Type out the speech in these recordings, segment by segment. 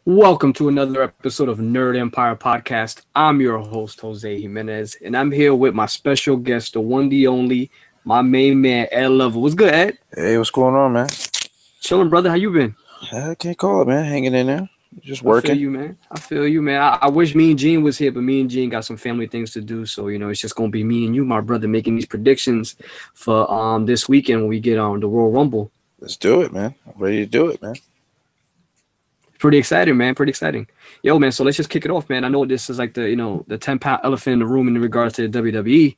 Welcome to another episode of Nerd Empire Podcast. I'm your host, Jose Jimenez, and I'm here with my special guest, the one, the only, my main man, Ed Lover. What's good, Ed? Hey, what's going on, man? Chilling, brother. How you been? I can't call it, man. Hanging in there, just I feel working. you, man. I feel you, man. I wish me and Gene was here, but me and Gene got some family things to do, so it's just gonna be me and you, my brother, making these predictions for this weekend when we get on the Royal Rumble. Let's do it, man. I'm ready to do it, man. Pretty exciting, man. Pretty exciting. Yo, man. So let's just kick it off, man. I know this is like the 10-pound elephant in the room in regards to the WWE.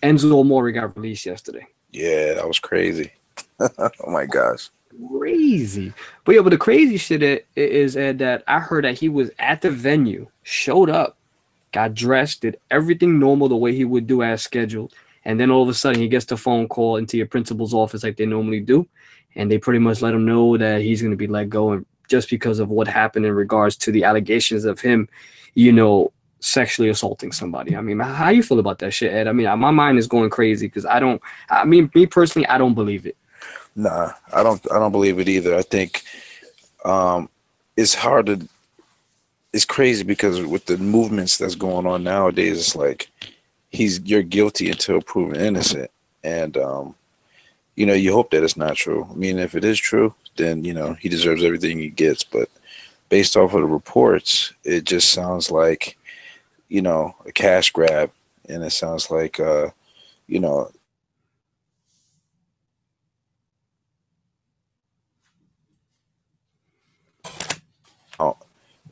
Enzo Release got released yesterday. Yeah, that was crazy. Oh my gosh. Crazy. But the crazy shit is that I heard that he was at the venue, showed up, got dressed, did everything normal the way he would do as scheduled. And then all of a sudden he gets the phone call into your principal's office like they normally do. And they pretty much let him know that he's going to be let go, and just because of what happened in regards to the allegations of him, sexually assaulting somebody. I mean, how you feel about that shit, Ed? I mean, my mind is going crazy because me personally, I don't believe it. Nah, I don't believe it either. I think it's hard to. It's crazy because with the movements that's going on nowadays, it's like you're guilty until proven innocent, and you hope that it's not true. I mean, if it is true, then he deserves everything he gets. But based off of the reports, it just sounds like a cash grab, and it sounds like you know oh,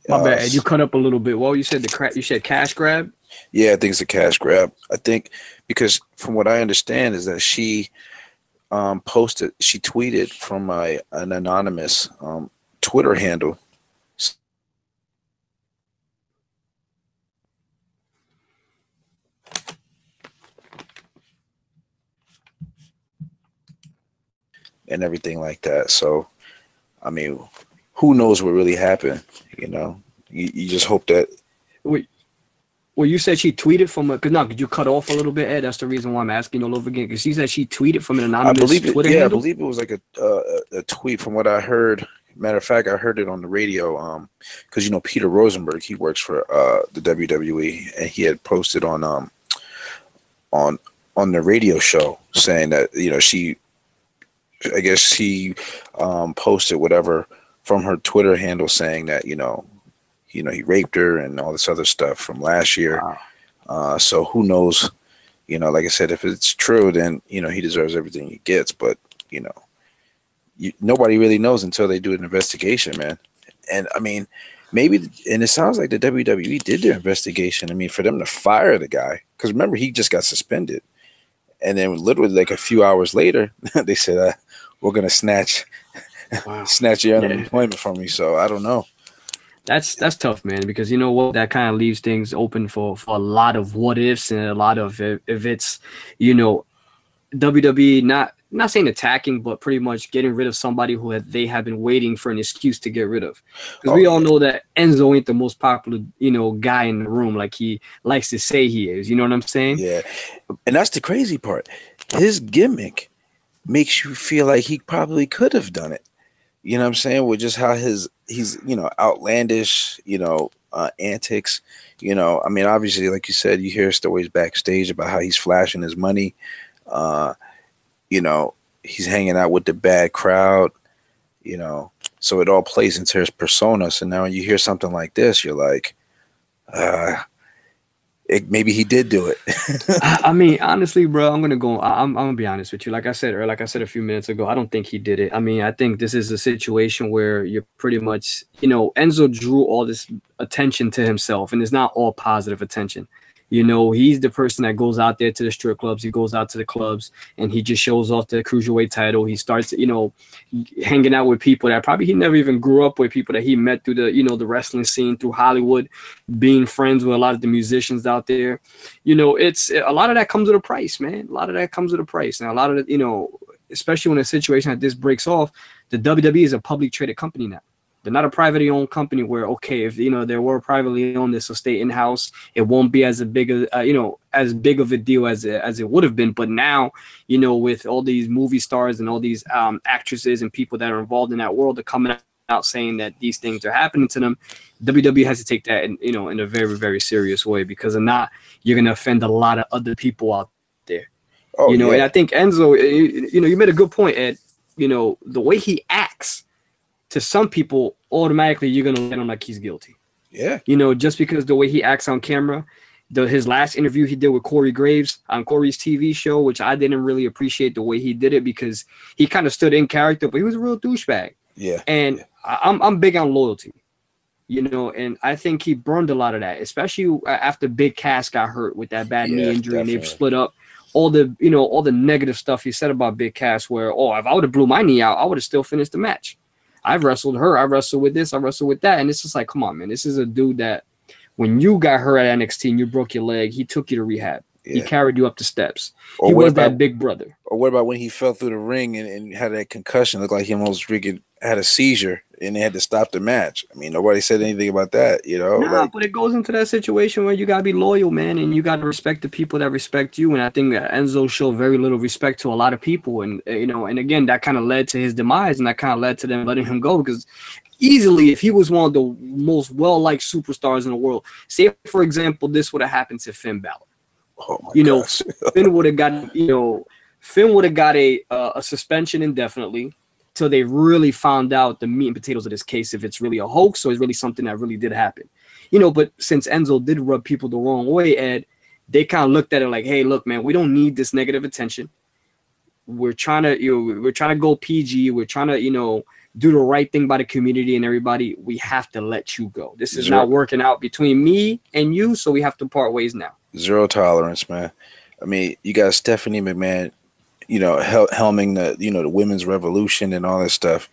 My bad, Ed, you cut up a little bit. Well, you said you said cash grab. yeah, I think it's a cash grab. I think because from what I understand is that she tweeted from an anonymous Twitter handle and everything like that. So, I mean, who knows what really happened? You just hope that. Wait, well, you said she tweeted from could you cut off a little bit, Ed? That's the reason why I'm asking all over again, because she said she tweeted from an anonymous Twitter handle. I believe it was like a tweet from what I heard. Matter of fact, I heard it on the radio. Because Peter Rosenberg, he works for the WWE, and he had posted on the radio show saying that I guess she posted whatever from her Twitter handle saying that he raped her and all this other stuff from last year. Wow. So who knows? Like I said, if it's true, then he deserves everything he gets. But nobody really knows until they do an investigation, man. And I mean, and it sounds like the WWE did their investigation. I mean, for them to fire the guy, because remember he just got suspended, and then literally like a few hours later, they said, "We're gonna snatch your unemployment from you." So I don't know. That's tough, man, because you know what, that kind of leaves things open for a lot of what ifs and a lot of if it's WWE not saying attacking, but pretty much getting rid of somebody who they have been waiting for an excuse to get rid of. Because we all know that Enzo ain't the most popular guy in the room like he likes to say he is. You know what I'm saying? Yeah, and that's the crazy part. His gimmick makes you feel like he probably could have done it. You know what I'm saying? With just how he's outlandish, antics. I mean, obviously, like you said, you hear stories backstage about how he's flashing his money. He's hanging out with the bad crowd. So it all plays into his persona. So now when you hear something like this, you're like, maybe he did do it. I mean, honestly, bro, I'm gonna be honest with you. Like I said a few minutes ago, I don't think he did it. I mean, I think this is a situation where you're pretty much, Enzo drew all this attention to himself, and it's not all positive attention. He's the person that goes out there to the strip clubs. He goes out to the clubs and he just shows off the cruiserweight title. He starts, hanging out with people that probably he never even grew up with, people that he met through the, the wrestling scene, through Hollywood, being friends with a lot of the musicians out there. It's a lot of that comes with a price, man. A lot of that comes with a price. And a lot of it, especially when a situation like this breaks off, the WWE is a publicly traded company now. They're not a privately owned company where, okay, if they were privately owned, this will stay in house. It won't be as big of a deal as it would have been. But now, with all these movie stars and all these actresses and people that are involved in that world, are coming out saying that these things are happening to them, WWE has to take that in a very, very serious way, because if not, you're gonna offend a lot of other people out there. Oh And I yeah, think Enzo, you made a good point, Ed. The way he acts, to some people, automatically you're gonna look at him like he's guilty. yeah. Just because the way he acts on camera, his last interview he did with Corey Graves on Corey's TV show, which I didn't really appreciate the way he did it, because he kind of stood in character, but he was a real douchebag. Yeah. And Yeah. I'm big on loyalty, and I think he burned a lot of that, especially after Big Cass got hurt with that bad knee Yeah, injury and they've definitely. split up. All the negative stuff he said about Big Cass, where, if I would have blew my knee out, I would have still finished the match. I've wrestled her, I wrestled with this, I wrestled with that, and it's just like, come on, man, this is a dude that when you got hurt at NXT and you broke your leg, he took you to rehab. He Yeah. carried you up the steps. Or He what was about that big brother. or what about when he fell through the ring and had that concussion? Looked like he almost freaking had a seizure and they had to stop the match. I mean, nobody said anything about that, Nah, like but it goes into that situation where you gotta be loyal, man, and you gotta respect the people that respect you. And I think that Enzo showed very little respect to a lot of people, and and again, that kind of led to his demise, and that kind of led to them letting him go, because easily, if he was one of the most well-liked superstars in the world, say for example, this would have happened to Finn Balor. oh my gosh. Finn would have got a suspension indefinitely till they really found out the meat and potatoes of this case, if it's really a hoax or it's really something that really did happen. But since Enzo did rub people the wrong way, Ed, they kind of looked at it like, hey, look, man, we don't need this negative attention. We're trying to go PG. We're trying to do the right thing by the community and everybody. We have to let you go. This is not working out between me and you, so we have to part ways now. Zero tolerance, man. I mean, you got Stephanie McMahon, helming the women's revolution and all this stuff.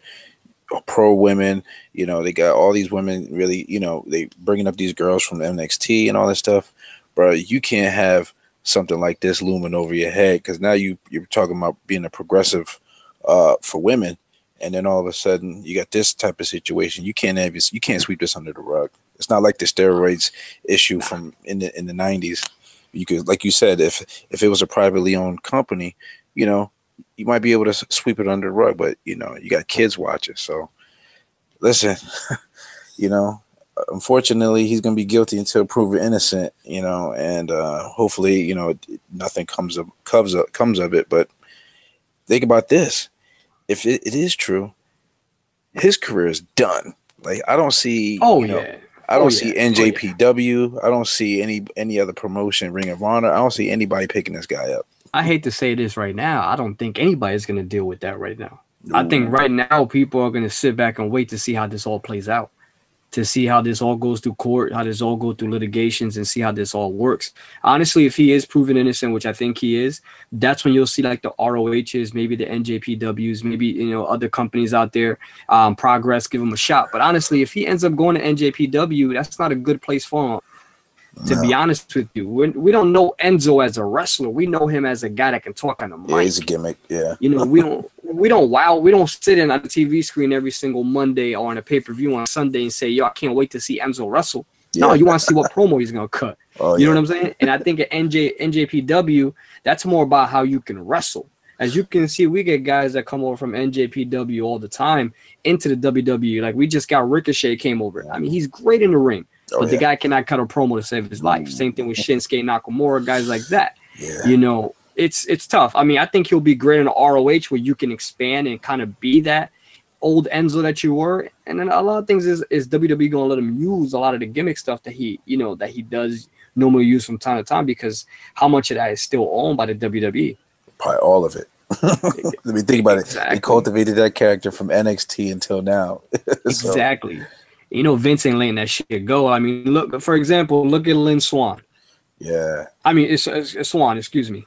Pro women, they got all these women really, they bringing up these girls from NXT and all this stuff. Bro, you can't have something like this looming over your head, because now you're talking about being a progressive for women, and then all of a sudden you got this type of situation. You can't sweep this under the rug. It's not like the steroids issue from in the 90s. You could, like you said, if it was a privately owned company, you might be able to sweep it under the rug, but you got kids watching. So listen, unfortunately he's going to be guilty until proven innocent, and hopefully, nothing comes of it. But think about this. If it is true, his career is done. Like, I don't see, I don't see NJPW. I don't see any other promotion, Ring of Honor. I don't see anybody picking this guy up. I hate to say this right now. I don't think anybody's going to deal with that right now. I think right now people are going to sit back and wait to see how this all plays out, to see how this all goes through court, how this all goes through litigations, and see how this all works. Honestly, if he is proven innocent, which I think he is, that's when you'll see like the ROHs, maybe the NJPWs, maybe other companies out there, Progress, give him a shot. But honestly, if he ends up going to NJPW, that's not a good place for him. To be honest with you, we don't know Enzo as a wrestler. We know him as a guy that can talk on the mic. Yeah, he's a gimmick. Yeah, we don't sit in on the TV screen every single Monday or on a pay-per-view on Sunday and say, yo, I can't wait to see Enzo wrestle. Yeah. No, you want to see what promo he's gonna cut. You know what I'm saying? And I think at NJPW, that's more about how you can wrestle. As you can see, we get guys that come over from NJPW all the time into the WWE. Like, we just got Ricochet came over. I mean, he's great in the ring. But the guy cannot cut a promo to save his life. Same thing with Shinsuke Nakamura, guys like that. Yeah. It's tough. I mean, I think he'll be great in the ROH, where you can expand and kind of be that old Enzo that you were. And then a lot of things is WWE going to let him use a lot of the gimmick stuff that he does normally use from time to time, because how much of that is still owned by the WWE? Probably all of it. Let me think about it. He cultivated that character from NXT until now. Exactly. Vince ain't letting that shit go. I mean, look, for example, look at Lynn Swan. Yeah. I mean, it's Swan, excuse me.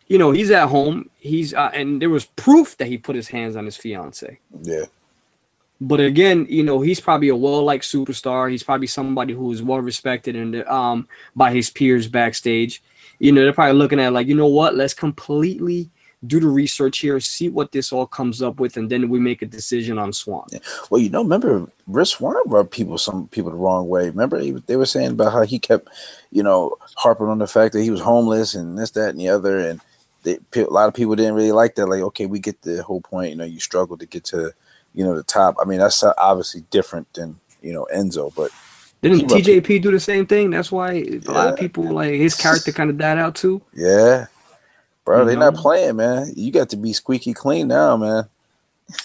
He's at home. And there was proof that he put his hands on his fiance. Yeah. But again, he's probably a well-liked superstar. He's probably somebody who is well-respected and by his peers backstage. They're probably looking at it like, what? Let's completely do the research here, see what this all comes up with, and then we make a decision on Swan. Yeah. Well, remember, Rich Swan rubbed some people the wrong way. Remember, they were saying about how he kept, harping on the fact that he was homeless and this, that, and the other. And a lot of people didn't really like that. Like, okay, we get the whole point. You struggle to get to the top. I mean, that's obviously different than Enzo, but Didn't he rep- TJP do the same thing? That's why a lot of yeah, people like his character kind of died out too. yeah, bro. You They're not know, playing, man. You got to be squeaky clean now, man.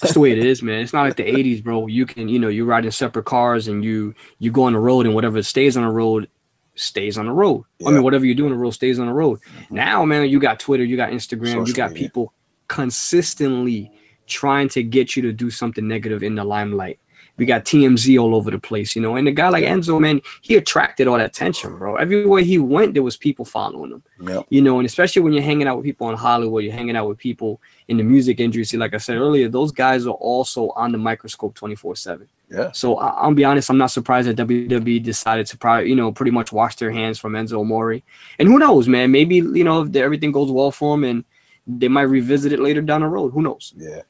that's the way it is, man. It's not like the '80s, bro. You can, you ride in separate cars and you go on the road and whatever stays on the road stays on the road. I Yeah. mean, whatever you do on the road stays on the road. Mhm. Now, man, you got Twitter, you got Instagram, you Social got media. people consistently trying to get you to do something negative in the limelight. We got TMZ all over the place, and a guy like Yeah. Enzo, man, he attracted all that attention, bro. Everywhere he went, there was people following him, Yep. and especially when you're hanging out with people in Hollywood, you're hanging out with people in the music industry. Like I said earlier, those guys are also on the microscope 24/7. Yeah. So I'll be honest, I'm not surprised that WWE decided to probably, pretty much wash their hands from Enzo Amore. And who knows, man? Maybe, if everything goes well for him and they might revisit it later down the road. Who knows? Yeah.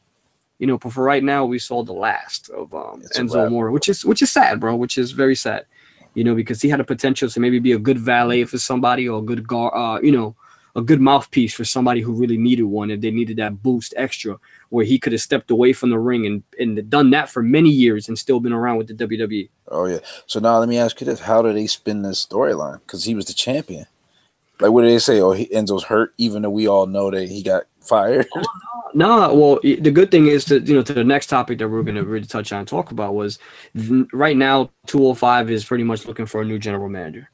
But for right now, we saw the last of It's a Enzo wrap. Amore, which is sad, bro. Which is very sad. Because he had a potential to maybe be a good valet for somebody or a good a good mouthpiece for somebody who really needed one, and they needed that boost extra, where he could have stepped away from the ring and done that for many years and still been around with the WWE. Oh yeah. So now let me ask you this: how do they spin this storyline? Because he was the champion. Like, what do they say? Oh, Enzo's hurt, even though we all know that he got fired. No, well, the good thing is to the next topic that we're going to really touch on and talk about was right now 205 is pretty much looking for a new general manager.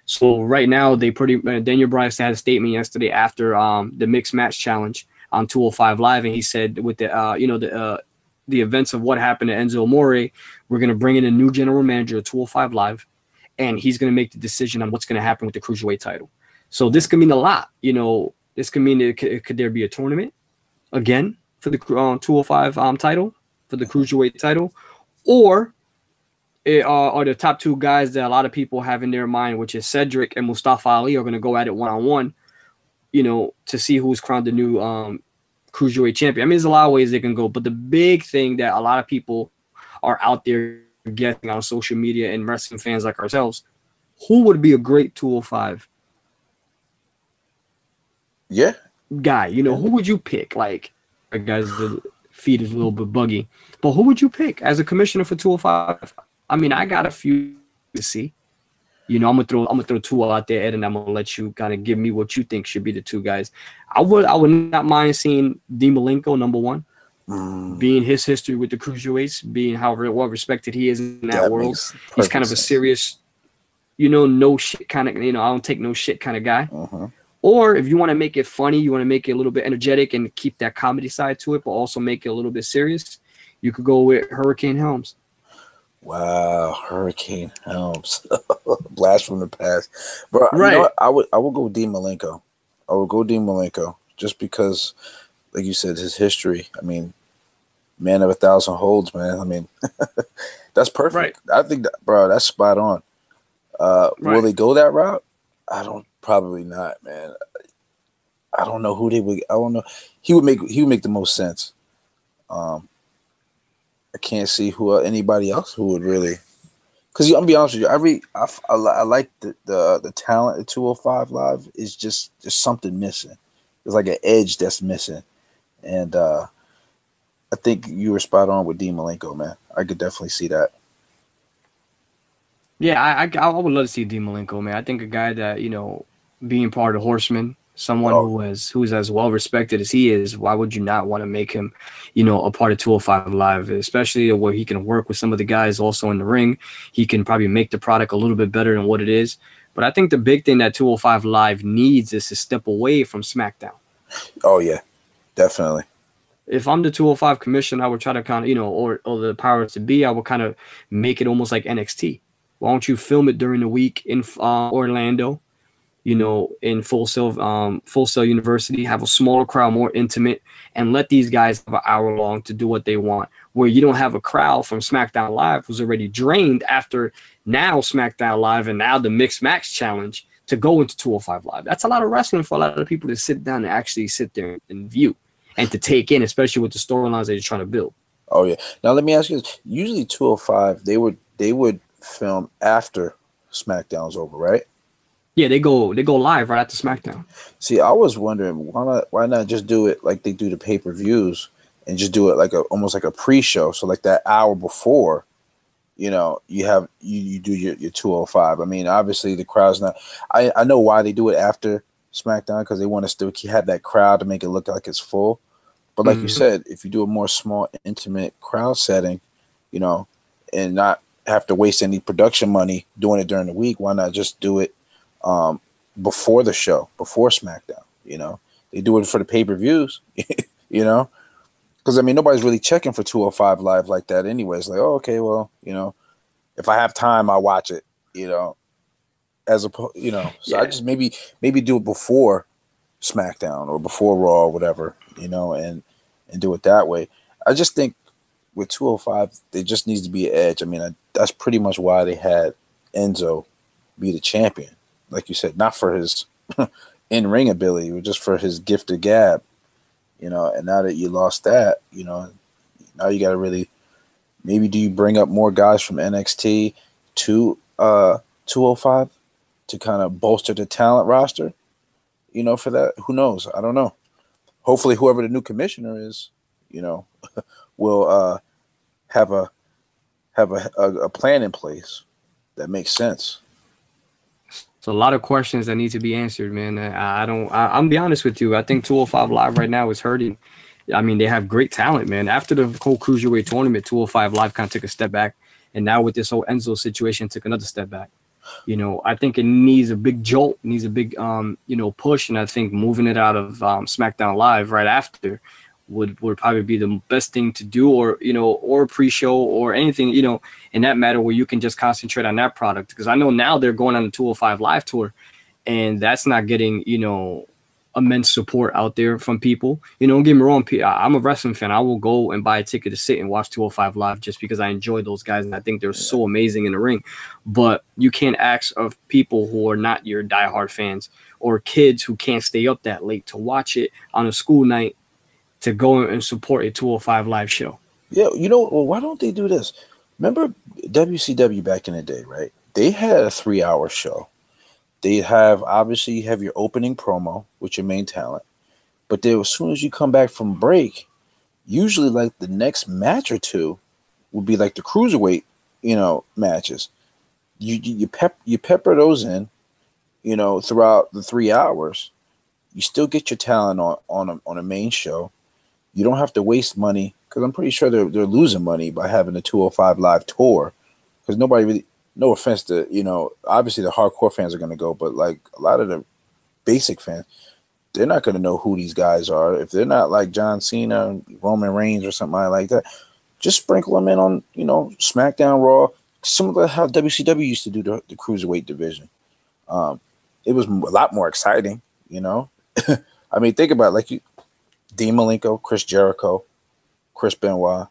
So right now Daniel Bryan had a statement yesterday after the mixed match challenge on 205 Live, and he said with the events of what happened to Enzo Amore, we're going to bring in a new general manager at 205 Live, and he's going to make the decision on what's going to happen with the cruiserweight title. So this could mean a lot. This could mean could there be a tournament again for the 205 title, for the cruiserweight title, or are the top two guys that a lot of people have in their mind, which is Cedric and Mustafa Ali, are going to go at it one-on-one, to see who's crowned the new cruiserweight champion. I mean, there's a lot of ways they can go, but the big thing that a lot of people are out there guessing on social media and wrestling fans like ourselves, who would be a great 205 Yeah. guy? Who would you pick? Like, guys, the feet is a little bit buggy, but who would you pick as a commissioner for 205? I mean, I got a few to see. I'm gonna throw two out there, Ed, and I'm gonna let you kind of give me what you think should be the two guys. I would not mind seeing Dean Malenko, number one, being his history with the cruiserweights, being how well respected he is in that world. He's kind of a serious, no shit kind of, I don't take no shit kind of guy. Uh-huh. Or if you want to make it funny, you want to make it a little bit energetic and keep that comedy side to it, but also make it a little bit serious, you could go with Hurricane Helms. Wow, Hurricane Helms, blast from the past, bro. Right. You know what? I would go with Dean Malenko. I would go Dean Malenko just because, like you said, his history. I mean, man of 1,000 holds, man. I mean, that's perfect. Right. I think that, bro, that's spot on. Will they go that route? Probably not, man. I don't know who they would. I don't know. He would make the most sense. I can't see anybody else who would really, because I'm gonna be honest with you, I like the talent at 205 Live is just something missing. There's like an edge that's missing, and I think you were spot on with Dean Malenko, man. I could definitely see that. Yeah, I would love to see Dean Malenko, man. I think a guy that being part of Horsemen, someone who's as well respected as he is, why would you not want to make him, a part of 205 Live, especially where he can work with some of the guys also in the ring. He can probably make the product a little bit better than what it is. But I think the big thing that 205 Live needs is to step away from SmackDown. Oh yeah, definitely. If I'm the 205 commission, I would try to kind of, or the powers to be, I would kind of make it almost like NXT. Why don't you film it during the week in Orlando? In Full Sail University, have a smaller crowd, more intimate, and let these guys have an hour long to do what they want. Where you don't have a crowd from SmackDown Live who's already drained after now SmackDown Live and now the Mixed Match Challenge to go into 205 Live. That's a lot of wrestling for a lot of people to sit down and actually sit there and view and to take in, especially with the storylines that you're trying to build. Oh yeah. Now let me ask you this. Usually 205, they would film after SmackDown's over, right? Yeah, they go live right after SmackDown. See, I was wondering why not just do it like they do the pay-per-views and just do it like almost like a pre-show. So like that hour before, you know, you do your 205. I mean, obviously the crowd's not. I know why they do it after SmackDown, because they want to still have that crowd to make it look like it's full. But like you Mhm. said, if you do a more small, intimate crowd setting, you know, and not have to waste any production money doing it during the week, why not just do it before the show, before SmackDown? You know, they do it for the pay-per-views. You know, because I mean, nobody's really checking for 205 live like that, anyways. Like, oh, okay, well, you know, if I have time, I'll watch it. You know, you know, so I Yeah. just maybe do it before SmackDown or before Raw or whatever, you know, and do it that way. I just think with 205, there just needs to be an edge. I mean, that's pretty much why they had Enzo be the champion, like you said, not for his in ring ability, but just for his gift of gab, you know. And now that you lost that, you know, now you got to really maybe do you bring up more guys from NXT to 205 to kind of bolster the talent roster, you know, for that. Who knows? I don't know. Hopefully, whoever the new commissioner is, you know, will have a plan in place that makes sense. So a lot of questions that need to be answered, man. I don't. I'm be honest with you. I think 205 Live right now is hurting. I mean, they have great talent, man. After the whole cruiserweight tournament, 205 Live kind of took a step back, and now with this whole Enzo situation, took another step back. You know, I think it needs a big jolt, needs a big, push, and I think moving it out of SmackDown Live right after would probably be the best thing to do, or or pre-show or anything, in that matter where you can just concentrate on that product. Because I know now they're going on the 205 Live tour, and that's not getting immense support out there from people. Don't get me wrong, I'm a wrestling fan. I will go and buy a ticket to sit and watch 205 Live just because I enjoy those guys and I think they're so amazing in the ring. But you can't ask of people who are not your diehard fans or kids who can't stay up that late to watch it on a school night to go and support a 205 Live show. Yeah, you know, well, why don't they do this? Remember WCW back in the day, right? They had a 3 hour show. They have obviously you have your opening promo with your main talent, but then as soon as you come back from break, usually like the next match or two would be like the cruiserweight, you know, matches. You pepper those in, you know, throughout the 3 hours. You still get your talent on a main show. You don't have to waste money, because I'm pretty sure they're losing money by having the 205 Live tour, because nobody really. No offense to, you know, obviously the hardcore fans are going to go, but like a lot of the basic fans, they're not going to know who these guys are. If they're not like John Cena, Roman Reigns, or something like that, just sprinkle them in on, you know, SmackDown, Raw. Similar to how WCW used to do the cruiserweight division. It was a lot more exciting, you know. I mean, think about it, like Dean Malenko, Chris Jericho, Chris Benoit,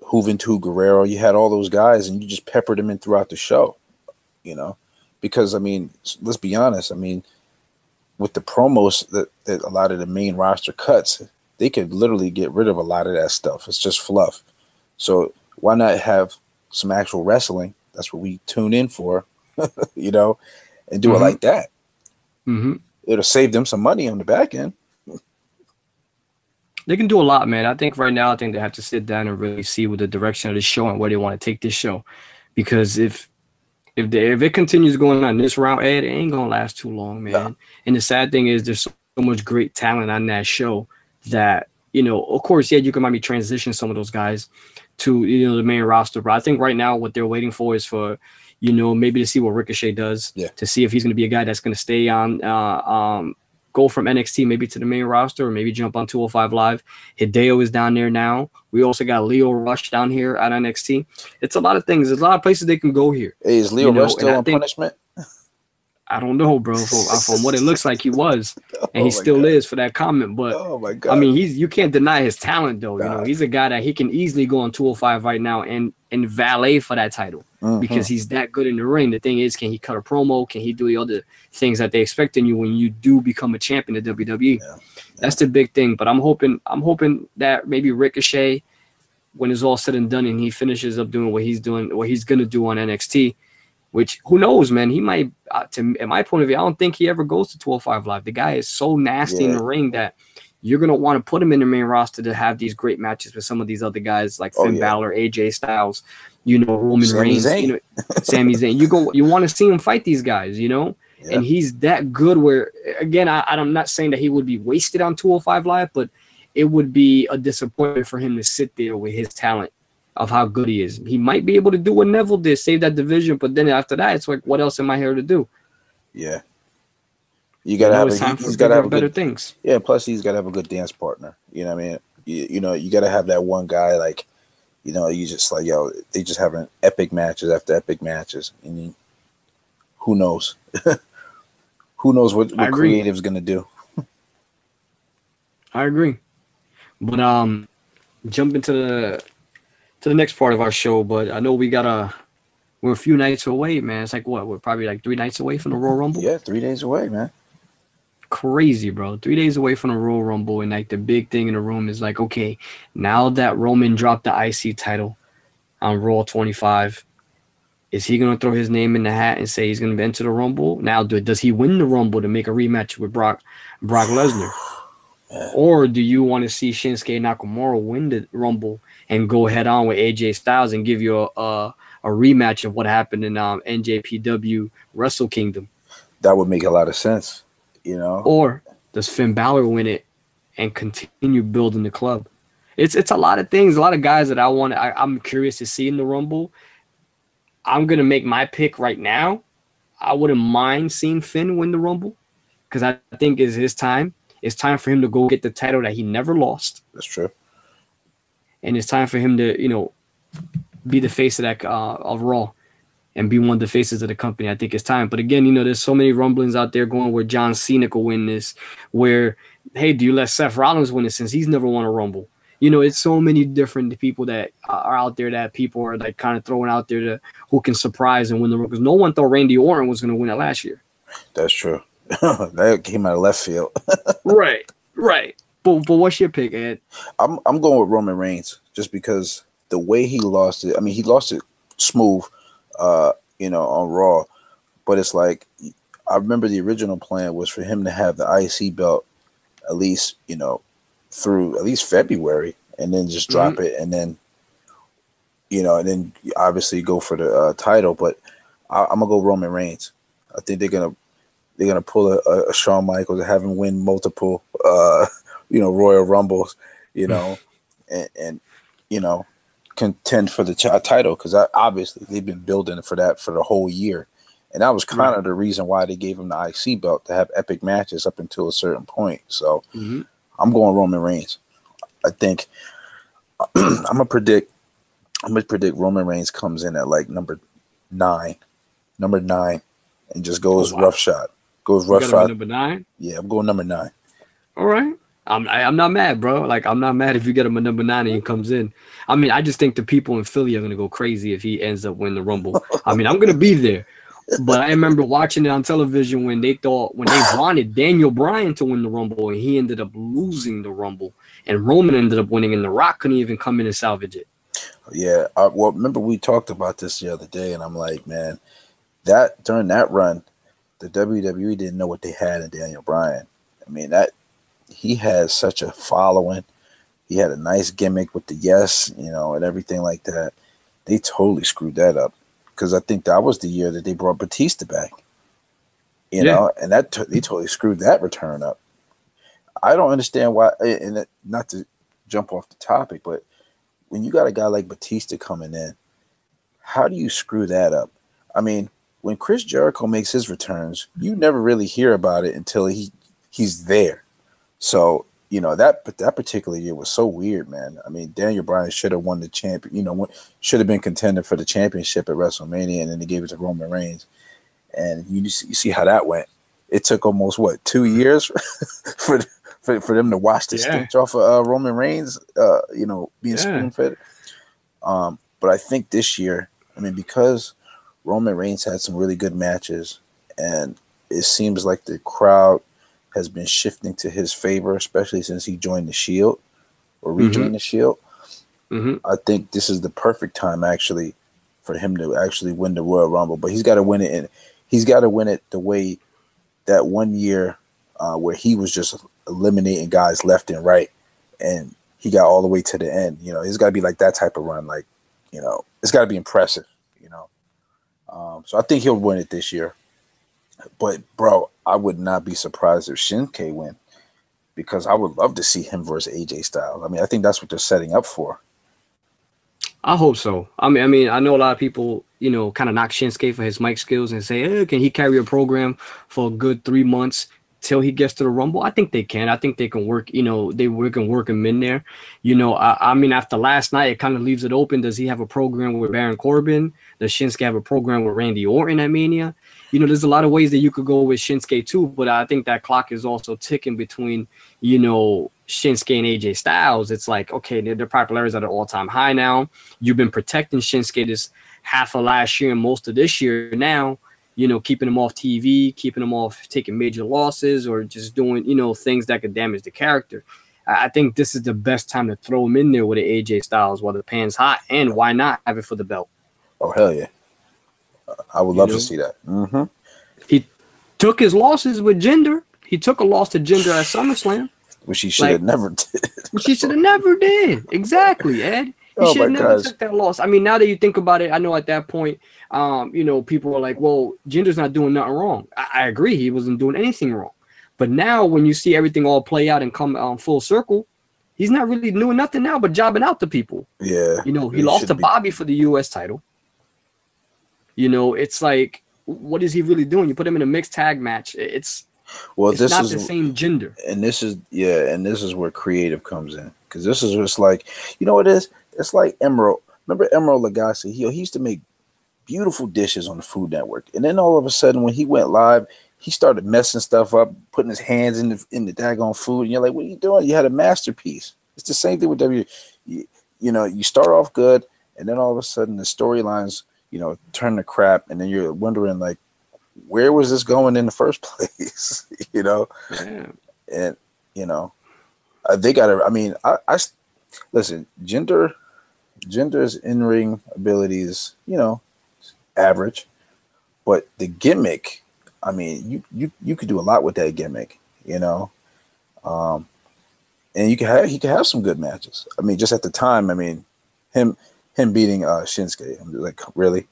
Juventud Guerrero. You had all those guys, and you just peppered them in throughout the show, you know. Because I mean, let's be honest. I mean, with the promos that a lot of the main roster cuts, they could literally get rid of a lot of that stuff. It's just fluff. So why not have some actual wrestling? That's what we tune in for, you know, and do it Mm-hmm. like that. Mm-hmm. It'll save them some money on the back end. They can do a lot, man. I think right now, I think they have to sit down and really see what the direction of the show and where they want to take this show. Because if it continues going on this route, Ed, it ain't gonna last too long, No. man. And the sad thing is, there's so much great talent on that show that of course, yeah, you can maybe transition some of those guys to the main roster. But I think right now, what they're waiting for is for maybe to see what Ricochet does, Yeah. to see if he's going to be a guy that's going to stay on, go from NXT maybe to the main roster, or maybe jump on 205 Live. Hideo is down there now. We also got Leo Rush down here at NXT. It's a lot of things. There's a lot of places they can go here. Hey, is Leo Rush And still I on think, punishment? I don't know, bro. From what it looks like, he was, and he Oh my still god. is for that comment. But Oh my I god. mean, you can't deny his talent, though. Nah. He's a guy that he can easily go on 205 right now and valet for that title because he's that good in the ring. The thing is, can he cut a promo? Can he do the other things that they expect in you when you do become a champion of WWE? Yeah. That's the big thing. But I'm hoping that maybe Ricochet, when it's all said and done, and he finishes up doing what he's gonna do on NXT. Which, who knows, man? He might, in my point of view, I don't think he ever goes to 205 Live. The guy is so nasty in Yeah. the ring that you're gonna want to put him in the main roster to have these great matches with some of these other guys like Oh Finn yeah, Balor, AJ Styles, Roman Sami Reigns, Zayn. Sami Zayn. You want to see him fight these guys, Yeah, and he's that good. Where again, I'm not saying that he would be wasted on 205 Live, but it would be a disappointment for him to sit there with his talent of how good he is. He might be able to do what Neville did, save that division, but then after that, it's like, what else am I here to do? yeah. You gotta have It's time for he's gotta bigger, have a better good. things. Yeah, plus he's gotta have a good dance partner. You know what I mean? You gotta have that one guy like, you just like they just having epic matches after epic matches, and who knows? Who knows what I agree. creative's gonna do? I agree. But jump into the next part of our show. But I know we're a few nights away, man. It's like what? We're probably like 3 nights away from the Royal Rumble. Yeah, 3 days away, man. Crazy, bro. 3 days away from the Royal Rumble, and like the big thing in the room is like, okay, now that Roman dropped the IC title on Raw 25, is he gonna throw his name in the hat and say he's gonna enter the Rumble? Now, does he win the Rumble to make a rematch with Brock Lesnar? Or do you want to see Shinsuke Nakamura win the Rumble and go head on with AJ Styles and give you a rematch of what happened in NJPW Wrestle Kingdom? That would make a lot of sense, Or does Finn Balor win it and continue building the club? It's a lot of things, a lot of guys that I'm curious to see in the Rumble. I'm gonna make my pick right now. I wouldn't mind seeing Finn win the Rumble because I think it's his time. It's time for him to go get the title that he never lost. That's true. And it's time for him to, be the face of that of Raw and be one of the faces of the company. I think it's time. But again, there's so many rumblings out there going where John Cena could win this. Where, hey, do you let Seth Rollins win it since he's never won a Rumble? It's so many different people that are out there that people are like kind of throwing out there who can surprise and win the Rumble. Because no one thought Randy Orton was going to win it last year. That's true. That came out of left field. Right. But what's your pick, Ed? I'm going with Roman Reigns just because the way he lost it. I mean, he lost it smooth, on Raw, but it's like I remember the original plan was for him to have the IC belt at least, through at least February, and then just drop it, and then, and then obviously go for the title. But I'm gonna go Roman Reigns. I think they're gonna pull a Shawn Michaels and have him win multiple, Royal Rumbles, and contend for the title because obviously they've been building for that for the whole year, and that was kind of the reason why they gave him the IC belt to have epic matches up until a certain point. So I'm going Roman Reigns. I think I'm gonna predict Roman Reigns comes in at like number nine, and just goes roughshod. Goes roughshod. Number 9. Yeah, I'm going number 9. All right. I'm not mad, bro. Like, I'm not mad if you get him a number 9 and he comes in. I mean, I just think the people in Philly are gonna go crazy if he ends up winning the Rumble. I mean, I'm gonna be there. But I remember watching it on television when they wanted Daniel Bryan to win the Rumble and he ended up losing the Rumble. And Roman ended up winning and The Rock couldn't even come in and salvage it. Yeah. Well, remember we talked about this the other day, and I'm like, man, that during that run, the WWE didn't know what they had in Daniel Bryan. I mean, that he has such a following. He had a nice gimmick with the yes, and everything like that. They totally screwed that up because I think that was the year that they brought Batista back. You know, and they totally screwed that return up. I don't understand why, and not to jump off the topic, but when you got a guy like Batista coming in, how do you screw that up? I mean, when Chris Jericho makes his returns, you never really hear about it until he's there. So, that particular year was so weird, man. I mean, Daniel Bryan should have won the champion, should have been contender for the championship at WrestleMania, and then they gave it to Roman Reigns. And you see how that went. It took almost, 2 years for them to wash the stench off of Roman Reigns, being spoon-fed. But I think this year, because Roman Reigns had some really good matches, and it seems like the crowd has been shifting to his favor, especially since he joined the Shield or rejoined the Shield. I think this is the perfect time actually for him to actually win the Royal Rumble, but he's got to win it, and he's got to win it the way that one year where he was just eliminating guys left and right, and he got all the way to the end. You know, it's got to be like that type of run. Like, you know, it's got to be impressive. You know, so I think he'll win it this year. But bro, I would not be surprised if Shinsuke win, because I would love to see him versus AJ Styles. I mean, I think that's what they're setting up for. I hope so. I mean, I know a lot of people, kind of knock Shinsuke for his mic skills and say, can he carry a program for a good 3 months till he gets to the Rumble? I think they can. I think they can work. They can work him in there. I mean, after last night, it kind of leaves it open. Does he have a program with Baron Corbin? Does Shinsuke have a program with Randy Orton at Mania? There's a lot of ways that you could go with Shinsuke too, but I think that clock is also ticking between, Shinsuke and AJ Styles. It's like, okay, their popularity is at an all-time high now. You've been protecting Shinsuke this half of last year and most of this year now, keeping him off TV, keeping him off taking major losses or just doing, things that could damage the character. I think this is the best time to throw him in there with an AJ Styles while the pan's hot, and why not have it for the belt? Oh, hell yeah. I would love to see that. Mm-hmm. He took his losses with Jinder. He took a loss to Jinder at SummerSlam. Which he should have never did. Which he should have never did. Exactly, Ed. He should have never took that loss. I mean, now that you think about it, I know at that point, people are like, well, Jinder's not doing nothing wrong. I agree. He wasn't doing anything wrong. But now when you see everything all play out and come full circle, he's not really doing nothing now but jobbing out to people. Yeah. He lost to Bobby for the U.S. title. It's like, what is he really doing? You put him in a mixed tag match. It's not the same Jinder. And this is where creative comes in. Because this is just like, you know what it is? It's like Emerald. Remember Emerald Lagasse? He used to make beautiful dishes on the Food Network. And then all of a sudden, when he went live, he started messing stuff up, putting his hands in the daggone food. And you're like, what are you doing? You had a masterpiece. It's the same thing with you start off good, and then all of a sudden the storylines, turn to crap. And then you're wondering, like, where was this going in the first place? Yeah. And, they got to, I mean, I listen, Jinder's in-ring abilities, average, but the gimmick, I mean, you could do a lot with that gimmick, and he could have some good matches. I mean, just at the time, I mean, him beating Shinsuke, I'm like, really?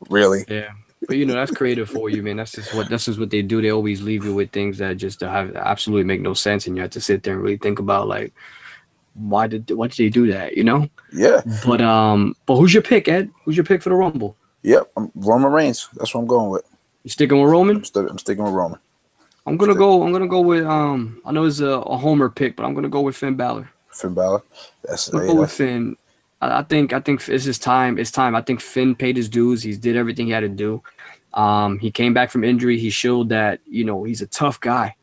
Really? Yeah. But that's creative for you, man. That's just what they do. They always leave you with things that just have absolutely make no sense, and you have to sit there and really think about, like, why did they do that? Yeah. But who's your pick, Ed? Who's your pick for the Rumble? Yep, Roman Reigns. That's what I'm going with. You sticking with Roman? I'm sticking with Roman. I'm gonna go with I know it's a homer pick, but I'm gonna go with Finn Balor. Finn Balor. Go with Finn. I think it's his time. It's time. I think Finn paid his dues. He did everything he had to do. He came back from injury. He showed that he's a tough guy.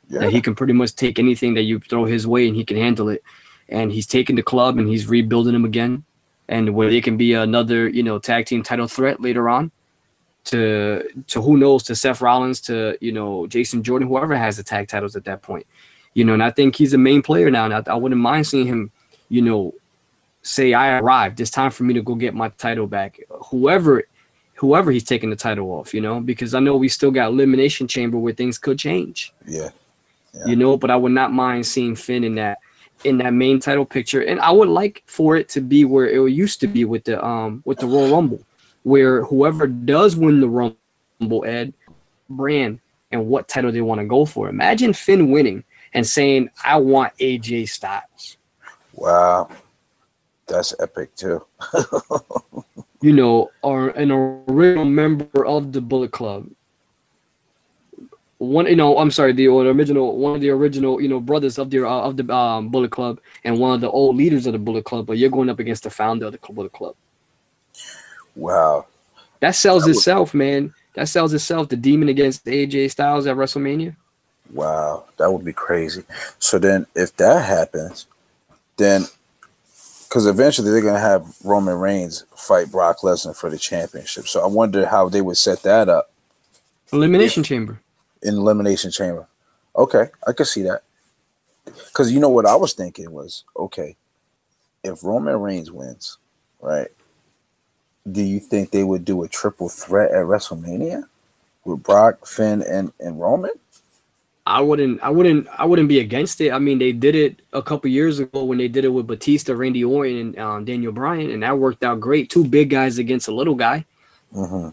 Yeah. That he can pretty much take anything that you throw his way and he can handle it. And he's taking the club and he's rebuilding them again. And where they can be another tag team title threat later on. To who knows, to Seth Rollins, to Jason Jordan, whoever has the tag titles at that point. And I think he's a main player now. And I wouldn't mind seeing him, say, I arrived. It's time for me to go get my title back. Whoever he's taking the title off, because I know we still got Elimination Chamber where things could change. Yeah. But I would not mind seeing Finn in that main title picture. And I would like for it to be where it used to be with the Royal Rumble, where whoever does win the Rumble, Ed, brand and what title they want to go for. Imagine Finn winning and saying, I want AJ Styles. Wow. That's epic too. Or an original member of the Bullet Club. One of the original, brothers of the Bullet Club and one of the old leaders of the Bullet Club, but you're going up against the founder of the Bullet Club. Wow. That sells itself, man. That sells itself. The Demon against AJ Styles at WrestleMania. Wow, that would be crazy. So then if that happens, then because eventually they're going to have Roman Reigns fight Brock Lesnar for the championship. So I wonder how they would set that up. Elimination Chamber. In Elimination Chamber. Okay, I could see that. Because what I was thinking was, okay, if Roman Reigns wins, right, do you think they would do a triple threat at WrestleMania with Brock, Finn, and Roman? I wouldn't be against it. I mean, they did it a couple years ago when they did it with Batista, Randy Orton, and Daniel Bryan, and that worked out great. Two big guys against a little guy. Mm-hmm.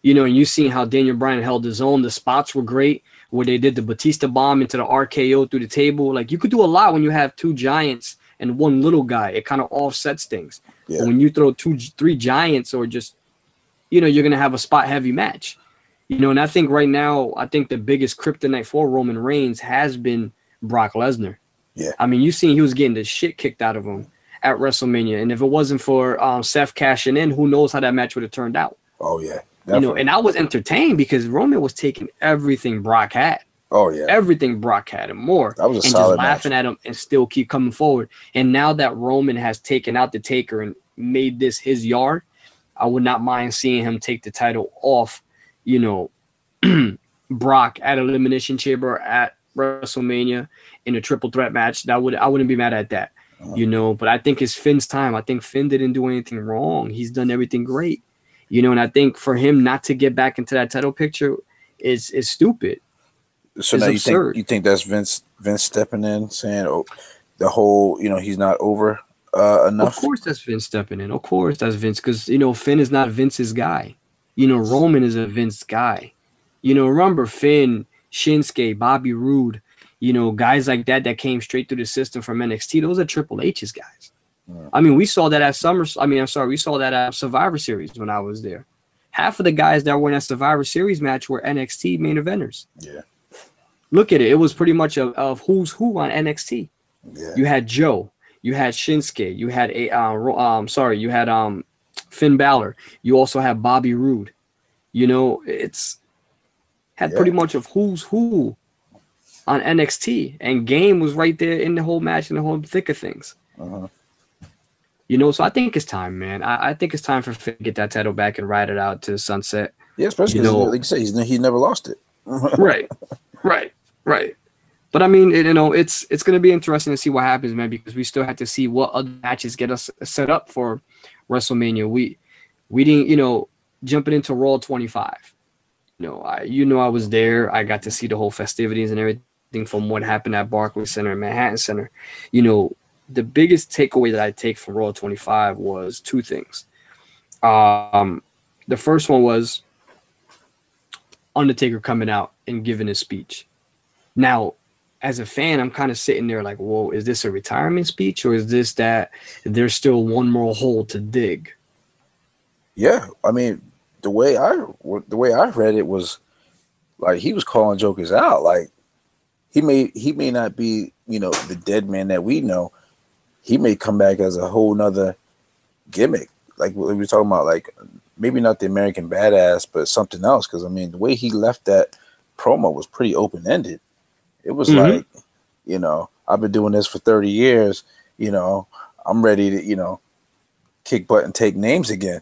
And you seen how Daniel Bryan held his own. The spots were great where they did the Batista bomb into the RKO through the table. Like, you could do a lot when you have two giants and one little guy. It kind of offsets things. Yeah. But when you throw three giants, or just, you're gonna have a spot heavy match. And I think right now, I think the biggest kryptonite for Roman Reigns has been Brock Lesnar. Yeah. I mean, you seen he was getting the shit kicked out of him at WrestleMania, and if it wasn't for Seth cashing in, who knows how that match would have turned out? Oh yeah. Definitely. And I was entertained because Roman was taking everything Brock had. Oh yeah. Everything Brock had and more. That was a and solid just laughing match. at him and still keep coming forward. And now that Roman has taken out the Taker and made this his yard, I would not mind seeing him take the title off, Brock at Elimination Chamber, at WrestleMania in a triple threat match. I wouldn't be mad at that. But I think it's Finn's time. I think Finn didn't do anything wrong. He's done everything great. And I think for him not to get back into that title picture is stupid. So now you think that's Vince stepping in, saying, "Oh, the whole, he's not over enough." Of course, that's Vince stepping in. Of course, that's Vince, because Finn is not Vince's guy. Roman is a Vince guy. Remember Finn, Shinsuke, Bobby Roode, guys like that came straight through the system from NXT. Those are Triple H's guys. I mean, we saw that at we saw that at Survivor Series when I was there. Half of the guys that were in that Survivor Series match were NXT main eventers. Yeah. Look at it. It was pretty much of who's who on NXT. Yeah. You had Joe. You had Shinsuke. You had you had Finn Balor. You also had Bobby Roode. It's had pretty much of who's who on NXT, and Game was right there in the whole match, in the whole thick of things. Uh-huh. So I think it's time, man. I think it's time for Finn to get that title back and ride it out to the sunset. Yeah, especially because, like you said, he never lost it. Right. But I mean, it's going to be interesting to see what happens, man, because we still have to see what other matches get us set up for WrestleMania. We didn't, jumping into Raw 25. I was there. I got to see the whole festivities and everything from what happened at Barclays Center and Manhattan Center. The biggest takeaway that I take from Raw 25 was two things. The first one was Undertaker coming out and giving his speech. Now, as a fan, I'm kind of sitting there like, whoa, is this a retirement speech, or is this that there's still one more hole to dig? Yeah, I mean, the way I read it was like he was calling jokers out. Like he may not be, the dead man that we know. He may come back as a whole nother gimmick. Like we were talking about, like maybe not the American Badass, but something else. Because I mean, the way he left that promo was pretty open ended. It was like, I've been doing this for 30 years. I'm ready to, kick butt and take names again.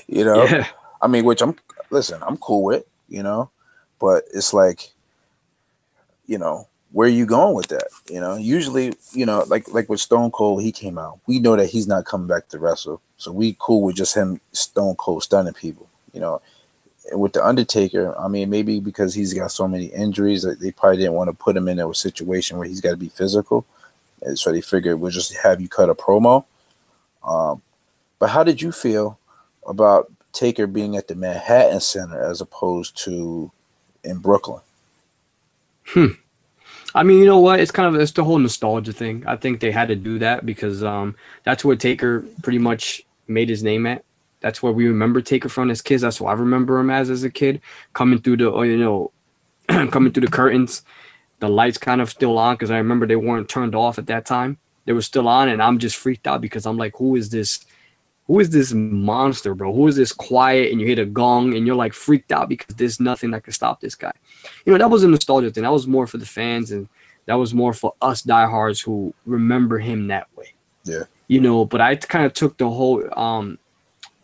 Yeah. I mean, which I'm cool with, but it's like, where are you going with that? Usually, like with Stone Cold, he came out. We know that he's not coming back to wrestle. So we cool with just him Stone Cold stunning people, And with the Undertaker, I mean, maybe because he's got so many injuries, that they probably didn't want to put him in a situation where he's got to be physical. And so they figured we'll just have you cut a promo. But how did you feel about Taker being at the Manhattan Center as opposed to in Brooklyn? I mean, you know what? It's the whole nostalgia thing. I think they had to do that because that's where Taker pretty much made his name at. That's where we remember Taker from as kids. That's what I remember him as a kid, coming through the coming through the curtains, the lights kind of still on, because I remember they weren't turned off at that time. They were still on, and I'm just freaked out because I'm like, who is this? Who is this monster, bro? Who is this quiet? And you hit a gong and you're like freaked out because there's nothing that can stop this guy. That was a nostalgia thing. That was more for the fans, and that was more for us diehards who remember him that way. Yeah. But I kind of took the whole, when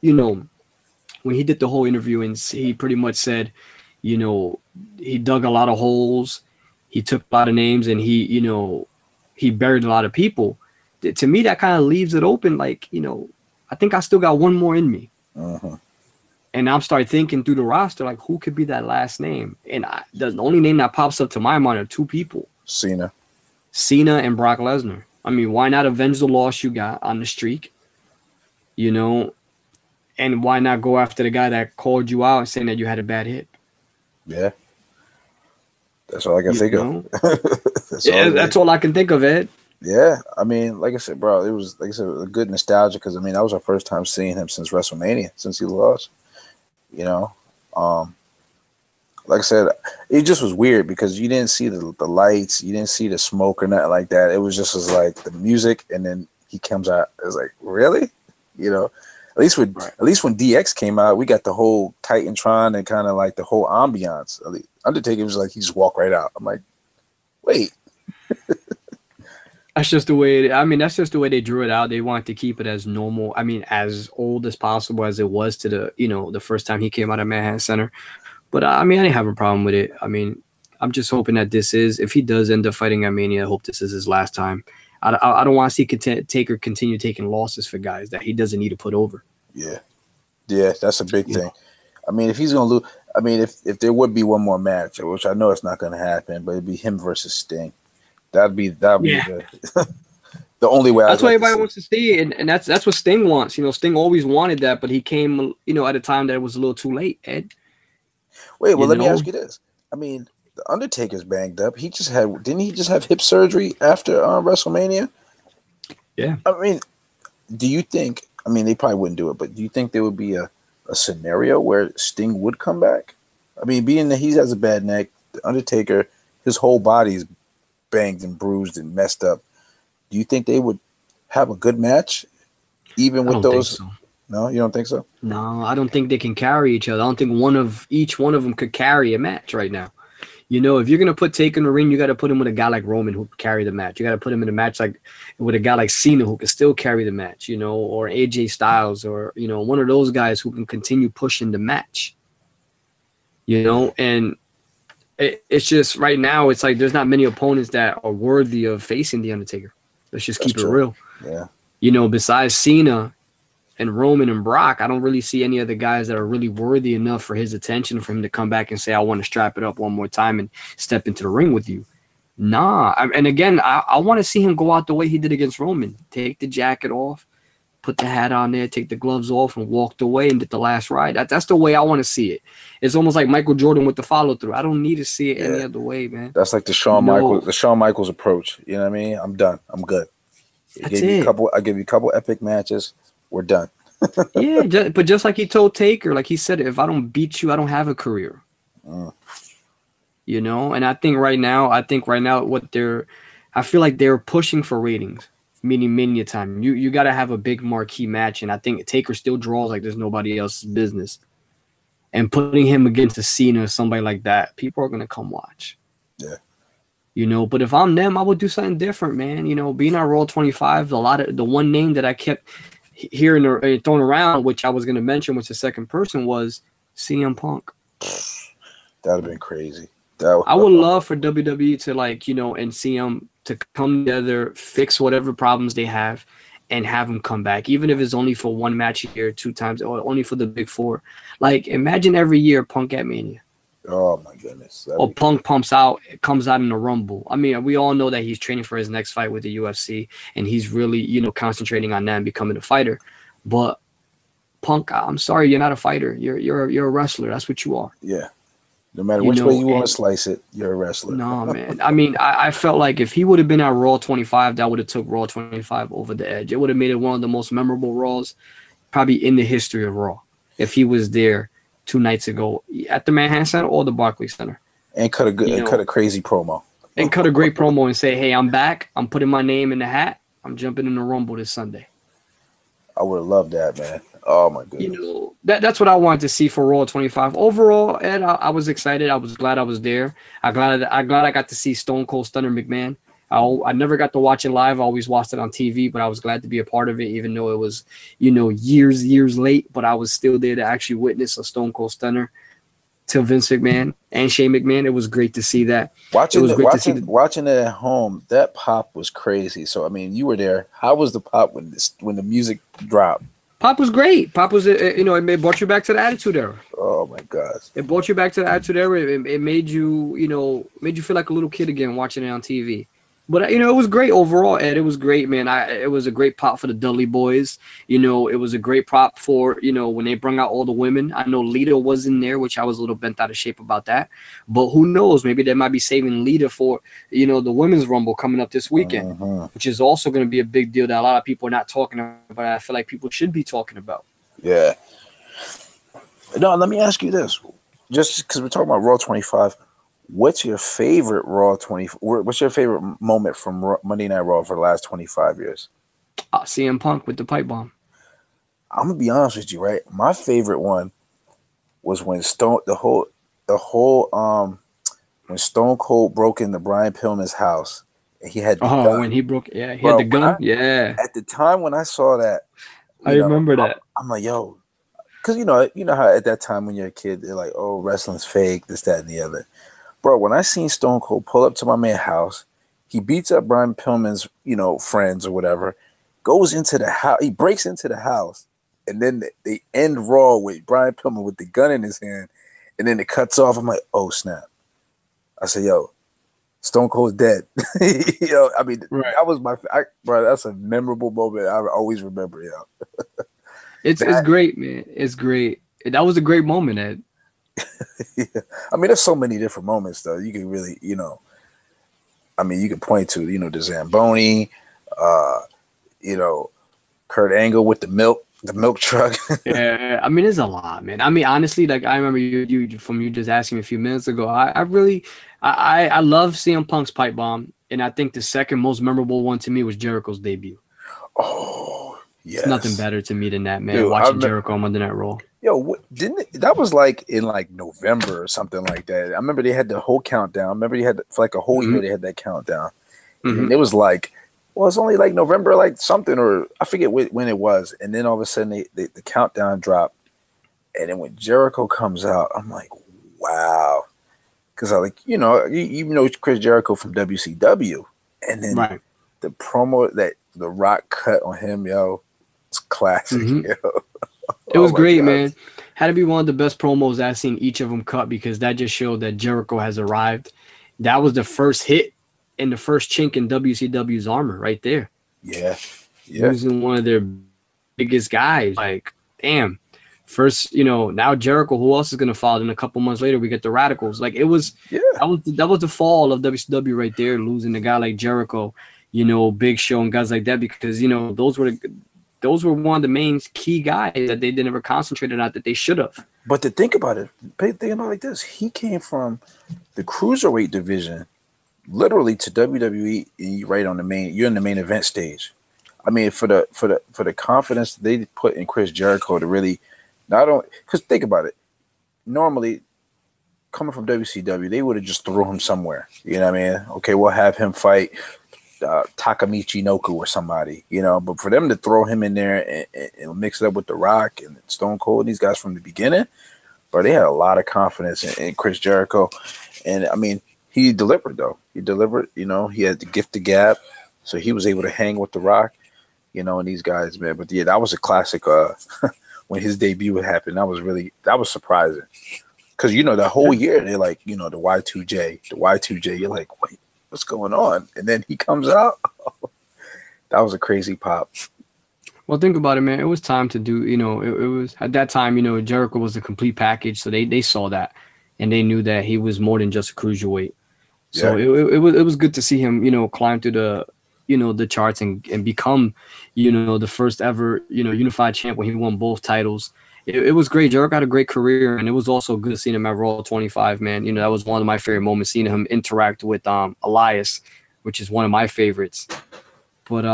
he did the whole interview and he pretty much said, he dug a lot of holes, he took a lot of names, and he buried a lot of people. To me, that kind of leaves it open, like, I think I still got one more in me. Uh-huh. And I'm start thinking through the roster, like who could be that last name? And the only name that pops up to my mind are two people: Cena and Brock Lesnar. I mean, why not avenge the loss you got on the streak? You know, and why not go after the guy that called you out saying that you had a bad hit? Yeah, that's all I can think of. That's all I can think of, Ed. Yeah, I mean, like I said, bro, it was like I said, a good nostalgia because I mean that was our first time seeing him since WrestleMania, since he lost. You know, like I said, it just was weird because you didn't see the lights, you didn't see the smoke or nothing like that. It was just as like the music, and then he comes out. It was like, really, you know. At least when DX came out, we got the whole Titantron and kind of like the whole ambiance. Undertaker was like he just walked right out. I'm like, wait. That's just the way. That's just the way they drew it out. They wanted to keep it as normal. I mean, as old as possible as it was to the first time he came out of Manhattan Center. But I didn't have a problem with it. I mean, I'm just hoping that if he does end up fighting at Mania, I hope this is his last time. I don't want to see Taker continue taking losses for guys that he doesn't need to put over. Yeah, that's a big thing. I mean, if he's gonna lose, I mean, if there would be one more match, which I know it's not gonna happen, but it'd be him versus Sting. That'd be the only way. That's what everybody wants to see, and that's what Sting wants. Sting always wanted that, but he came, at a time that it was a little too late. Ed. Wait, well, let me ask you this. I mean, the Undertaker's banged up. Didn't he just have hip surgery after WrestleMania? Yeah. I mean, do you think? I mean, they probably wouldn't do it, but do you think there would be a scenario where Sting would come back? I mean, being that he has a bad neck, the Undertaker, his whole body's banged and bruised and messed up. Do you think they would have a good match, even with those? Think so. No, you don't think so? No, I don't think they can carry each other. I don't think each one of them could carry a match right now. If you're gonna put Taker in the ring, you got to put him with a guy like Roman who can carry the match. You got to put him in a match like with a guy like Cena who can still carry the match. Or AJ Styles, or one of those guys who can continue pushing the match. And it's just right now, it's like there's not many opponents that are worthy of facing the Undertaker. Let's just keep it real. Yeah. Besides Cena and Roman and Brock, I don't really see any other guys that are really worthy enough for his attention for him to come back and say, I want to strap it up one more time and step into the ring with you. Nah. And again, I want to see him go out the way he did against Roman. Take the jacket off, put the hat on there, take the gloves off, and walked away and did the last ride. That's the way I want to see it. It's almost like Michael Jordan with the follow through. I don't need to see it any other way, man. That's like the Shawn Michaels approach. You know what I mean? I'm done. I'm good. I give you a couple epic matches. We're done. Yeah, but just like he told Taker, like he said, if I don't beat you, I don't have a career. And I think right now, I feel like they're pushing for ratings, meaning Mania time. You got to have a big marquee match, and I think Taker still draws like there's nobody else's business. And putting him against a Cena or somebody like that, people are gonna come watch. Yeah. But if I'm them, I would do something different, man. Being on Raw 25, the one name that I kept hearing or thrown around, which I was going to mention, which the second person was CM Punk. That'd have been crazy. I would love for WWE to and CM to come together, fix whatever problems they have, and have him come back, even if it's only for one match a year, 2 times, or only for the big 4. Like, imagine every year Punk at Mania. Oh my goodness. Or Punk comes out in the Rumble. I mean, we all know that he's training for his next fight with the UFC, and he's really, concentrating on that and becoming a fighter. But Punk, I'm sorry, you're not a fighter. You're a wrestler. That's what you are. Yeah. No matter which way you want to slice it, you're a wrestler. No, man. I mean, I felt like if he would have been at Raw 25, that would have took Raw 25 over the edge. It would have made it one of the most memorable Raws probably in the history of Raw if he was there 2 nights ago at the Manhattan Center or the Barclays Center. And cut a crazy promo. And cut a great promo and say, hey, I'm back. I'm putting my name in the hat. I'm jumping in the Rumble this Sunday. I would have loved that, man. Oh, my goodness. That's what I wanted to see for Raw 25. Overall, Ed, I was excited. I was glad I was there. I'm glad I got to see Stone Cold Stunner McMahon. I never got to watch it live. I always watched it on TV, but I was glad to be a part of it, even though it was, years late. But I was still there to actually witness a Stone Cold Stunner to Vince McMahon and Shane McMahon. It was great to see that. Watching it at home, that pop was crazy. So, I mean, you were there. How was the pop when the music dropped? Pop was great. Pop was, it brought you back to the Attitude Era. Oh my gosh. It brought you back to the Attitude Era. It made you, made you feel like a little kid again watching it on TV. But it was great overall, Ed. It was great, man. It was a great pop for the Dudley Boys. It was a great prop for when they brought out all the women. I know Lita was in there, which I was a little bent out of shape about that. But who knows? Maybe they might be saving Lita for the women's Rumble coming up this weekend, which is also going to be a big deal that a lot of people are not talking about. I feel like people should be talking about. Yeah. No, let me ask you this. Just because we're talking about Raw 25, what's your favorite Raw 20? What's your favorite moment from Monday Night Raw for the last 25 years? CM Punk with the pipe bomb. I'm gonna be honest with you, right? My favorite one was when when Stone Cold broke into Brian Pillman's house and he had the gun. When he broke, he had the gun. At the time when I saw that, I remember that. I'm like, yo, because you know how at that time when you're a kid, they're like, oh, wrestling's fake, this, that, and the other. Bro, when I seen Stone Cold pull up to my man's house, he beats up Brian Pillman's, friends or whatever, goes into the house, he breaks into the house, and then they end Raw with Brian Pillman with the gun in his hand, and then it cuts off. I'm like, oh, snap. I said, yo, Stone Cold's dead. That was bro, that's a memorable moment. I always remember, It's great, man. It's great. That was a great moment, Ed. Yeah. I mean, there's so many different moments, though. You can really, you can point to, the Zamboni, Kurt Angle with the milk truck. Yeah, I mean, there's a lot, man. I mean, honestly, like I remember you just asking me a few minutes ago. I love CM Punk's pipe bomb, and I think the second most memorable one to me was Jericho's debut. Oh, yes. It's nothing better to me than that, man. Dude, watching Jericho on Monday Night Raw. Yo, that was like in like November or something like that. I remember they had the whole countdown. I remember they had for like a whole year they had that countdown. And it was like, well, it's only like November, like something, or I forget when it was. And then all of a sudden the countdown dropped. And then when Jericho comes out, I'm like, wow. Because I like, you know Chris Jericho from WCW. And then the promo that The Rock cut on him, yo, it's classic, yo. It was great, man. Had to be one of the best promos I've seen each of them cut because that just showed that Jericho has arrived. That was the first hit and the first chink in WCW's armor right there. Yeah. Using one of their biggest guys. Like, damn. First, now Jericho, who else is going to follow? Then a couple months later, we get the Radicals. Like, that was the fall of WCW right there, losing a guy like Jericho, Big Show and guys like that because, those were one of the main key guys that they never concentrated on that they should have. But to think about it, think about it like this. He came from the Cruiserweight division literally to WWE you're in the main event stage. I mean, for the confidence they put in Chris Jericho to really not only, because think about it, normally coming from WCW, they would have just threw him somewhere. You know what I mean? Okay, we'll have him fight Takamichi Noku or somebody, but for them to throw him in there and mix it up with The Rock and Stone Cold and these guys from the beginning, but they had a lot of confidence in Chris Jericho. And I mean, he delivered though. He delivered, he had the gift of gab, so he was able to hang with The Rock, and these guys, man. But yeah, that was a classic when his debut happened. That was surprising. Because the whole year they're like, the Y2J, you're like, wait, what's going on? And then he comes out. That was a crazy pop. Well, think about it, man. It was time to do, it was at that time, Jericho was a complete package. So they saw that and they knew that he was more than just a cruiserweight. So it was good to see him, climb through the, the charts and become, the first ever, unified champ when he won both titles. It was great. Jericho had a great career, and it was also good seeing him at Raw 25, man. That was one of my favorite moments, seeing him interact with Elias, which is one of my favorites. But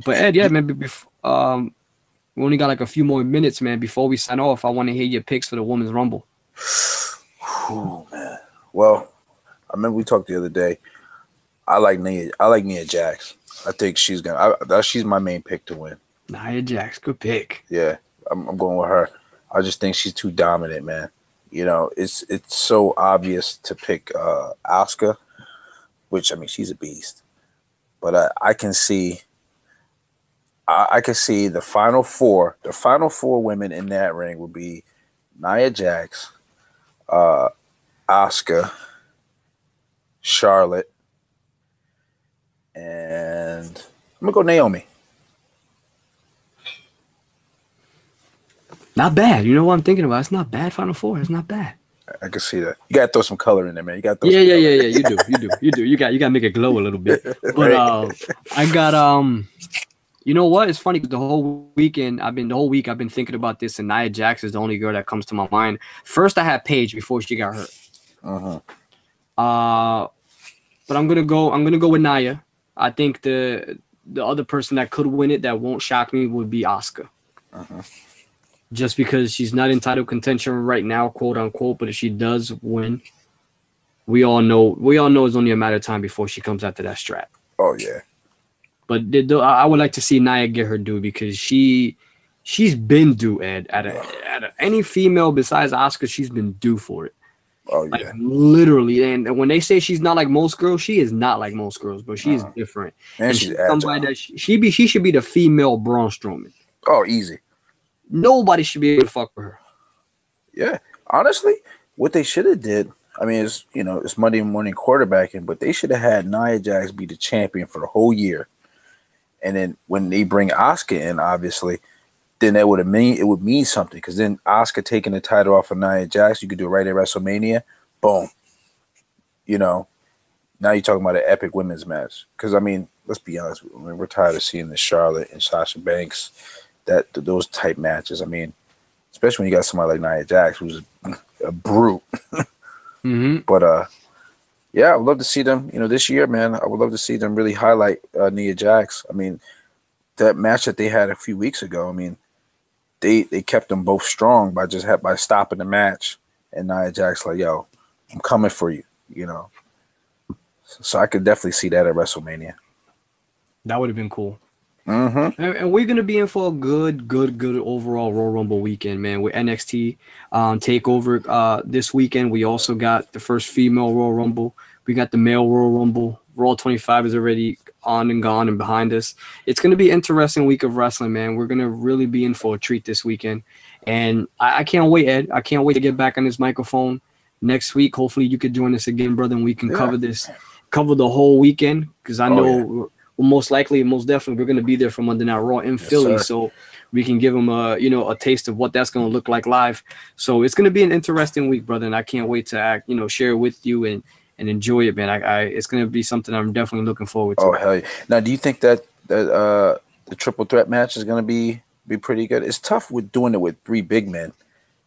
Ed, yeah, maybe we only got like a few more minutes, man. Before we sign off, I want to hear your picks for the Women's Rumble. Oh man. Well, I remember we talked the other day. I like Nia Jax. I think she's she's my main pick to win. Nia Jax, good pick. Yeah, I'm going with her. I just think she's too dominant, man. It's so obvious to pick Asuka, which I mean she's a beast, but I can see I can see the final four. The final four women in that ring would be Nia Jax, Asuka, Charlotte, and I'm gonna go Naomi. Not bad. You know what I'm thinking about? It's not bad. Final four. It's not bad. I can see that. You gotta throw some color in there, man. You gotta throw Yeah. some color. You do. You got to make it glow a little bit. But Right. I got You know what? It's funny because the whole week I've been thinking about this, and Nia Jax is the only girl that comes to my mind. First, I had Paige before she got hurt. Uh-huh. But I'm gonna go with Nia. I think the other person that could win it that won't shock me would be Asuka. Uh-huh. Just because she's not in title contention right now, quote unquote. But if she does win, we all know it's only a matter of time before she comes out to that strap. Oh yeah. But I would like to see Nia get her due because she's been due, Ed. Any female besides Asuka, she's been due for it. Oh yeah. Like literally. And when they say she's not like most girls, she is not like most girls, but she is different. And she's somebody that she should be the female Braun Strowman. Oh, easy. Nobody should be able to fuck with her. Yeah. Honestly, what they should have did, I mean, it's Monday morning quarterbacking, but they should have had Nia Jax be the champion for the whole year. And then when they bring Asuka in, obviously, then it would mean something. Because then Asuka taking the title off of Nia Jax, you could do it right at WrestleMania. Boom. Now you're talking about an epic women's match. Because, I mean, let's be honest. I mean, we're tired of seeing the Charlotte and Sasha Banks, those type matches. I mean, especially when you got somebody like Nia Jax, who's a brute. Mm-hmm. But, yeah, I would love to see them, this year, man. I would love to see them really highlight Nia Jax. I mean, that match that they had a few weeks ago, I mean, they kept them both strong by stopping the match. And Nia Jax like, yo, I'm coming for you, So I could definitely see that at WrestleMania. That would have been cool. Mm-hmm. And we're gonna be in for a good overall Royal Rumble weekend, man. With NXT Takeover this weekend. We also got the first female Royal Rumble. We got the male Royal Rumble. Raw 25 is already on and gone and behind us. It's gonna be an interesting week of wrestling, man. We're gonna really be in for a treat this weekend, and I can't wait, Ed. I can't wait to get back on this microphone next week. Hopefully, you could join us again, brother, and we can cover the whole weekend because I know. Well, most definitely, we're going to be there for Monday Night Raw in Philly, so we can give them a taste of what that's going to look like live. So it's going to be an interesting week, brother, and I can't wait to share it with you and enjoy it, man. It's going to be something I'm definitely looking forward to. Oh hell yeah! Now, do you think that the triple threat match is going to be pretty good? It's tough with doing it with three big men.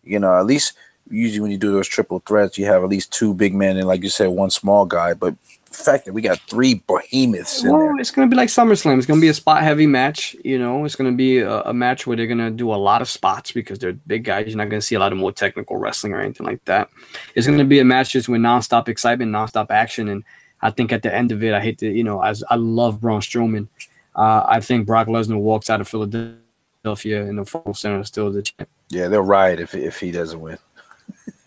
At least usually when you do those triple threats, you have at least two big men and, like you said, one small guy, but the fact that we got three behemoths in there. It's going to be like SummerSlam. It's going to be a spot-heavy match. It's going to be a match where they're going to do a lot of spots because they're big guys. You're not going to see a lot of more technical wrestling or anything like that. It's going to be a match just with nonstop excitement, nonstop action, and I think at the end of it, I hate to, as I love Braun Strowman. I think Brock Lesnar walks out of Philadelphia in the Full Center still the champ. Yeah, they'll riot if he doesn't win.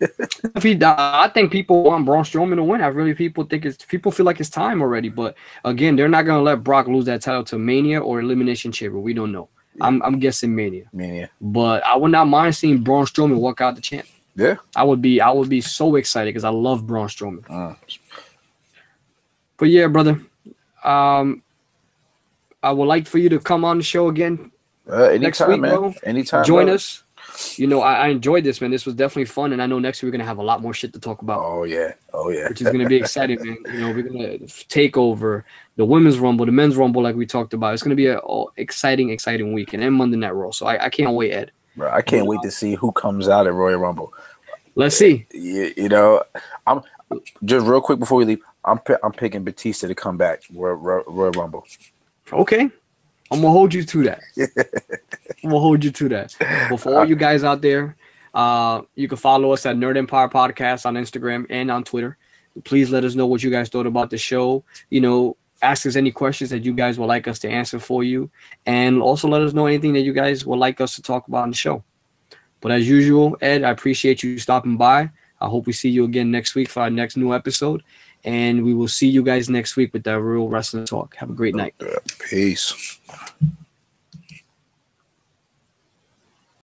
I think people want Braun Strowman to win. People feel like it's time already. But again, they're not gonna let Brock lose that title to Mania or Elimination Chamber. We don't know. Yeah. I'm guessing Mania. But I would not mind seeing Braun Strowman walk out the champ. Yeah, I would be so excited because I love Braun Strowman. But yeah, brother, I would like for you to come on the show again next week, man. bro. Anytime. Join us. I enjoyed this, man. This was definitely fun, and I know next week we're gonna have a lot more shit to talk about. Oh yeah. Which is gonna be exciting, man. We're gonna take over the women's rumble, the men's rumble, like we talked about. It's gonna be an exciting weekend and Monday Night Raw. So I can't wait, Ed. Bro, I can't wait to see who comes out at Royal Rumble. Let's see. I'm just real quick before we leave. I'm picking Batista to come back Royal Rumble. Okay. I'm gonna hold you to that. But for all you guys out there, you can follow us at Nerd Empire Podcast on Instagram and on Twitter. Please let us know what you guys thought about the show. Ask us any questions that you guys would like us to answer for you, and also let us know anything that you guys would like us to talk about on the show. But as usual, Ed, I appreciate you stopping by. I hope we see you again next week for our next new episode, and we will see you guys next week with that Real Wrestling Talk. Have a great night. Peace.